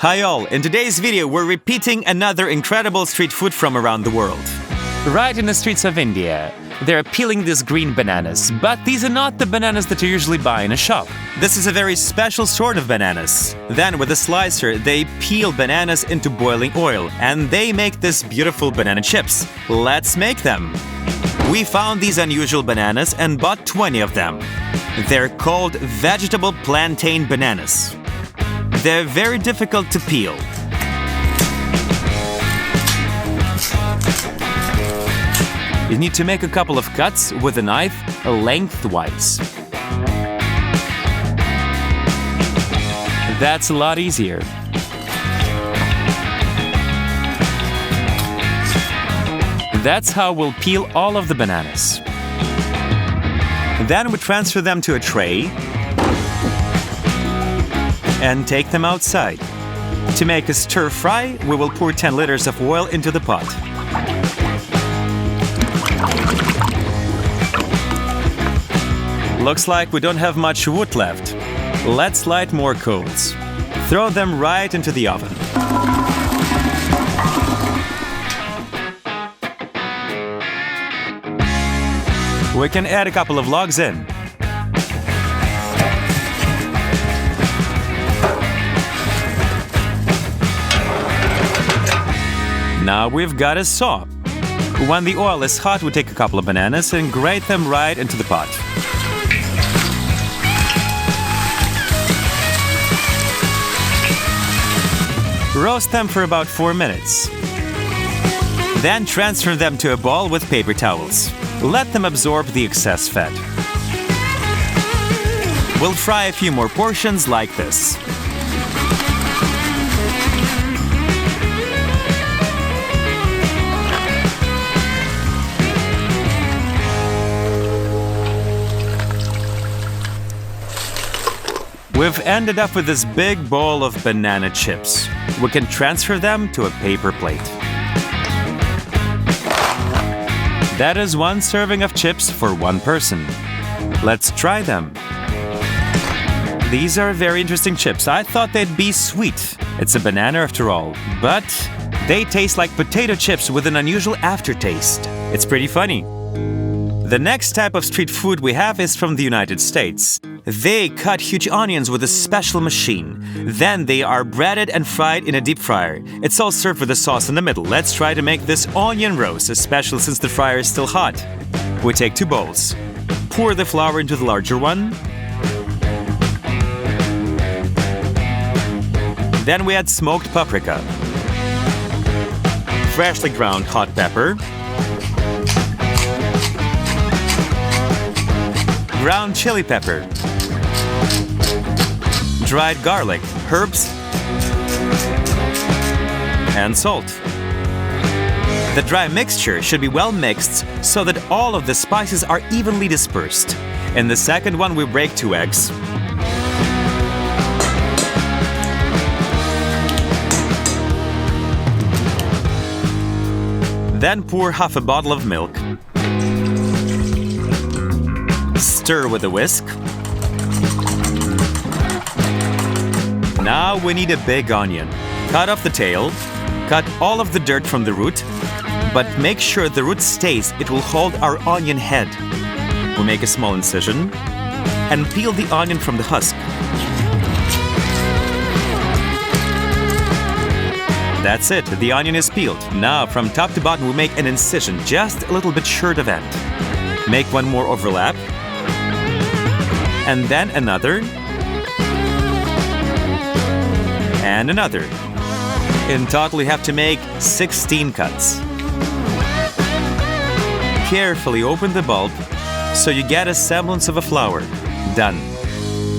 Hi all, in today's video we're repeating another incredible street food from around the world. Right in the streets of India, they're peeling these green bananas, but these are not the bananas that you usually buy in a shop. This is a very special sort of bananas. Then with a slicer, they peel bananas into boiling oil, and they make this beautiful banana chips. Let's make them. We found these unusual bananas and bought 20 of them. They're called vegetable plantain bananas. They're very difficult to peel. You need to make a couple of cuts with a knife lengthwise. That's a lot easier. That's how we'll peel all of the bananas. Then we transfer them to a tray and take them outside. To make a stir fry, we will pour 10 liters of oil into the pot. Looks like we don't have much wood left. Let's light more coals. Throw them right into the oven. We can add a couple of logs in. Now we've got a saw. When the oil is hot, we take a couple of bananas and grate them right into the pot. Roast them for about 4 minutes. Then transfer them to a bowl with paper towels. Let them absorb the excess fat. We'll fry a few more portions like this. We've ended up with this big bowl of banana chips. We can transfer them to a paper plate. That is 1 serving of chips for 1 person. Let's try them. These are very interesting chips. I thought they'd be sweet. It's a banana after all. But they taste like potato chips with an unusual aftertaste. It's pretty funny. The next type of street food we have is from the United States. They cut huge onions with a special machine. Then they are breaded and fried in a deep fryer. It's all served with a sauce in the middle. Let's try to make this onion roast, especially since the fryer is still hot. We take 2 bowls. Pour the flour into the larger one. Then we add smoked paprika, freshly ground hot pepper, ground chili pepper, dried garlic, herbs, and salt. The dry mixture should be well mixed so that all of the spices are evenly dispersed. In the second one, we break 2 eggs. Then pour half a bottle of milk. Stir with a whisk. Now we need a big onion. Cut off the tail. Cut all of the dirt from the root. But make sure the root stays. It will hold our onion head. We make a small incision and peel the onion from the husk. That's it. The onion is peeled. Now from top to bottom we make an incision just a little bit short of end. Make 1 more overlap. And then another. And another. In total, you have to make 16 cuts. Carefully open the bulb so you get a semblance of a flower. Done.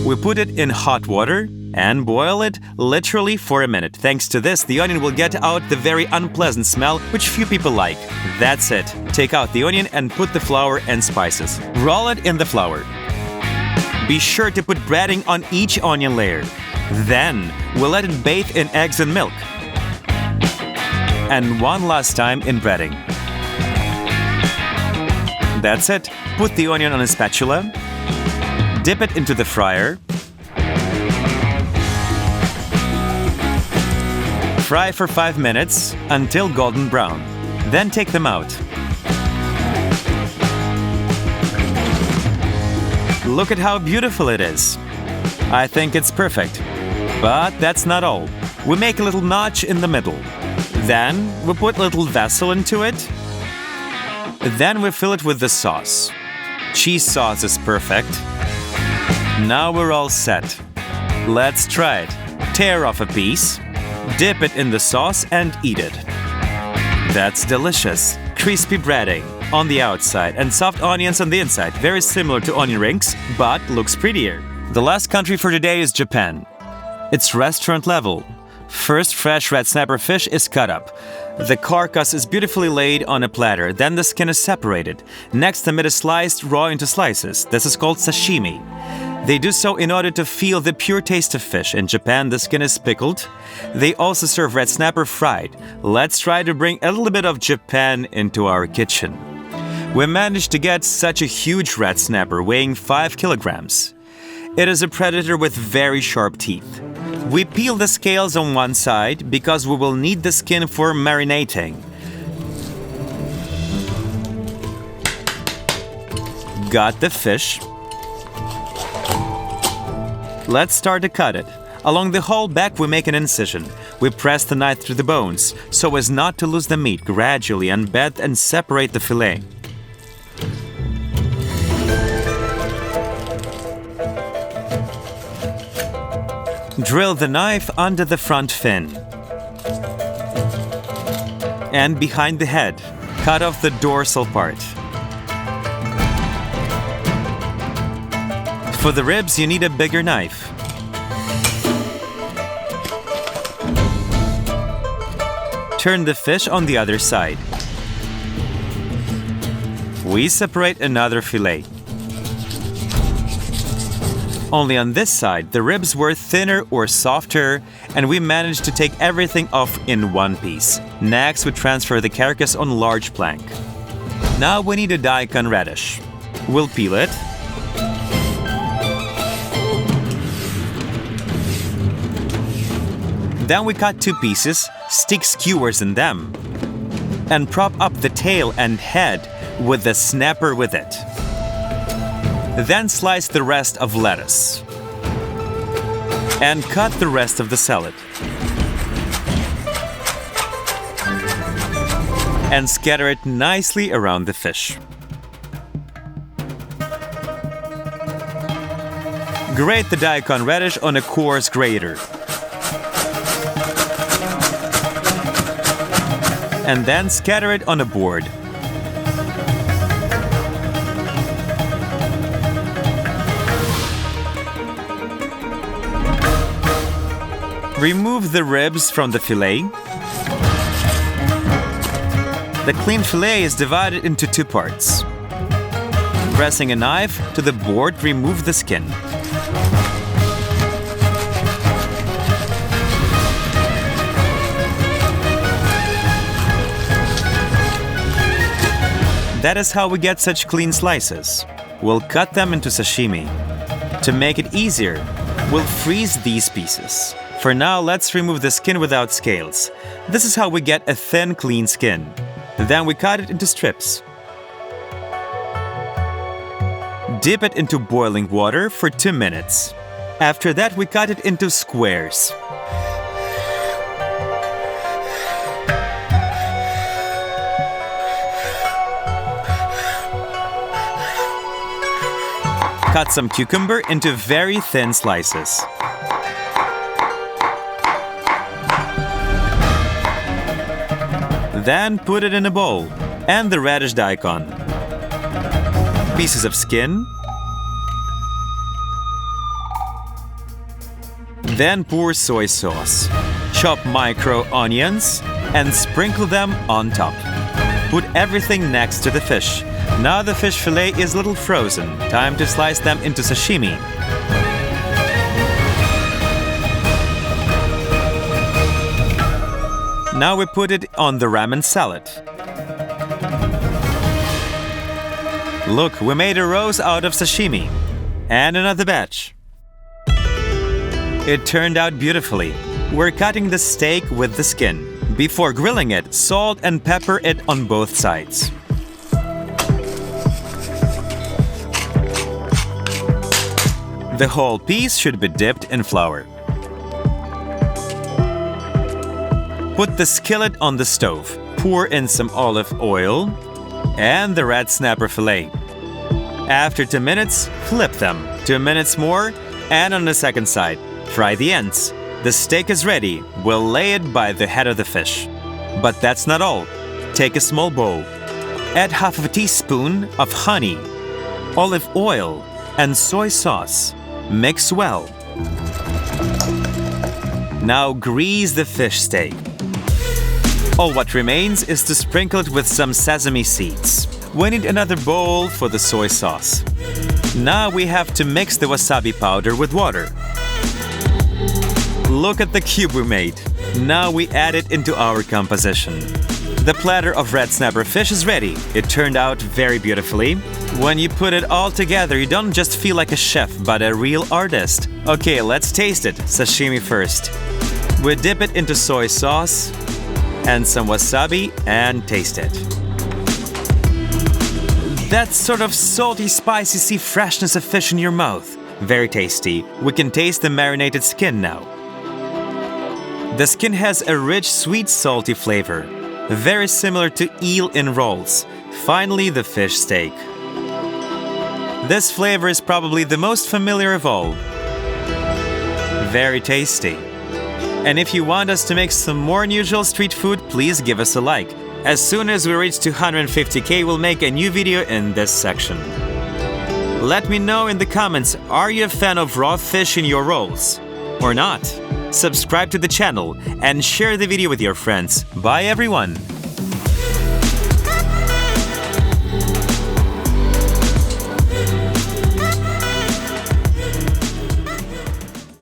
We put it in hot water and boil it literally for a minute. Thanks to this, the onion will get out the very unpleasant smell, which few people like. That's it. Take out the onion and put the flour and spices. Roll it in the flour. Be sure to put breading on each onion layer. Then, we'll let it bathe in eggs and milk. And 1 last time in breading. That's it. Put the onion on a spatula. Dip it into the fryer. Fry for 5 minutes until golden brown. Then take them out. Look at how beautiful it is. I think it's perfect. But that's not all. We make a little notch in the middle. Then we put a little vessel into it. Then we fill it with the sauce. Cheese sauce is perfect. Now we're all set. Let's try it. Tear off a piece, dip it in the sauce and eat it. That's delicious. Crispy breading on the outside and soft onions on the inside. Very similar to onion rings, but looks prettier. The last country for today is Japan. It's restaurant level. First, fresh red snapper fish is cut up. The carcass is beautifully laid on a platter, then the skin is separated. Next, the meat is sliced raw into slices. This is called sashimi. They do so in order to feel the pure taste of fish. In Japan, the skin is pickled. They also serve red snapper fried. Let's try to bring a little bit of Japan into our kitchen. We managed to get such a huge red snapper weighing 5 kilograms. It is a predator with very sharp teeth. We peel the scales on one side because we will need the skin for marinating. Got the fish. Let's start to cut it. Along the whole back we make an incision. We press the knife through the bones so as not to lose the meat. Gradually embed and separate the fillet. Drill the knife under the front fin and behind the head. Cut off the dorsal part. For the ribs, you need a bigger knife. Turn the fish on the other side. We separate another fillet. Only on this side, the ribs were thinner or softer, and we managed to take everything off in one piece. Next, we transfer the carcass on a large plank. Now we need a daikon radish. We'll peel it. Then we cut 2 pieces, stick skewers in them, and prop up the tail and head with the snapper with it. Then slice the rest of lettuce and cut the rest of the salad. And scatter it nicely around the fish. Grate the daikon radish on a coarse grater. And then scatter it on a board. Remove the ribs from the fillet. The clean fillet is divided into 2 parts. Pressing a knife to the board, remove the skin. That is how we get such clean slices. We'll cut them into sashimi. To make it easier, we'll freeze these pieces. For now, let's remove the skin without scales. This is how we get a thin, clean skin. Then we cut it into strips. Dip it into boiling water for 2 minutes. After that, we cut it into squares. Cut some cucumber into very thin slices. Then put it in a bowl, and the radish daikon. Pieces of skin. Then pour soy sauce. Chop micro onions and sprinkle them on top. Put everything next to the fish. Now the fish fillet is a little frozen. Time to slice them into sashimi. Now we put it on the ramen salad. Look, we made a rose out of sashimi. And another batch. It turned out beautifully. We're cutting the steak with the skin. Before grilling it, salt and pepper it on both sides. The whole piece should be dipped in flour. Put the skillet on the stove. Pour in some olive oil and the red snapper fillet. After 2 minutes, flip them. 2 minutes more, and on the second side, fry the ends. The steak is ready. We'll lay it by the head of the fish. But that's not all. Take a small bowl. Add half of a teaspoon of honey, olive oil, and soy sauce. Mix well. Now grease the fish steak. All what remains is to sprinkle it with some sesame seeds. We need another bowl for the soy sauce. Now we have to mix the wasabi powder with water. Look at the cube we made. Now we add it into our composition. The platter of red snapper fish is ready. It turned out very beautifully. When you put it all together, you don't just feel like a chef, but a real artist. Okay, let's taste it. Sashimi first. We dip it into soy sauce and some wasabi and taste it. That sort of salty, spicy sea freshness of fish in your mouth. Very tasty. We can taste the marinated skin now. The skin has a rich, sweet, salty flavor, very similar to eel in rolls. Finally, the fish steak. This flavor is probably the most familiar of all. Very tasty. And if you want us to make some more unusual street food, please give us a like. As soon as we reach 250K, we'll make a new video in this section. Let me know in the comments, are you a fan of raw fish in your rolls? Or not? Subscribe to the channel and share the video with your friends. Bye everyone!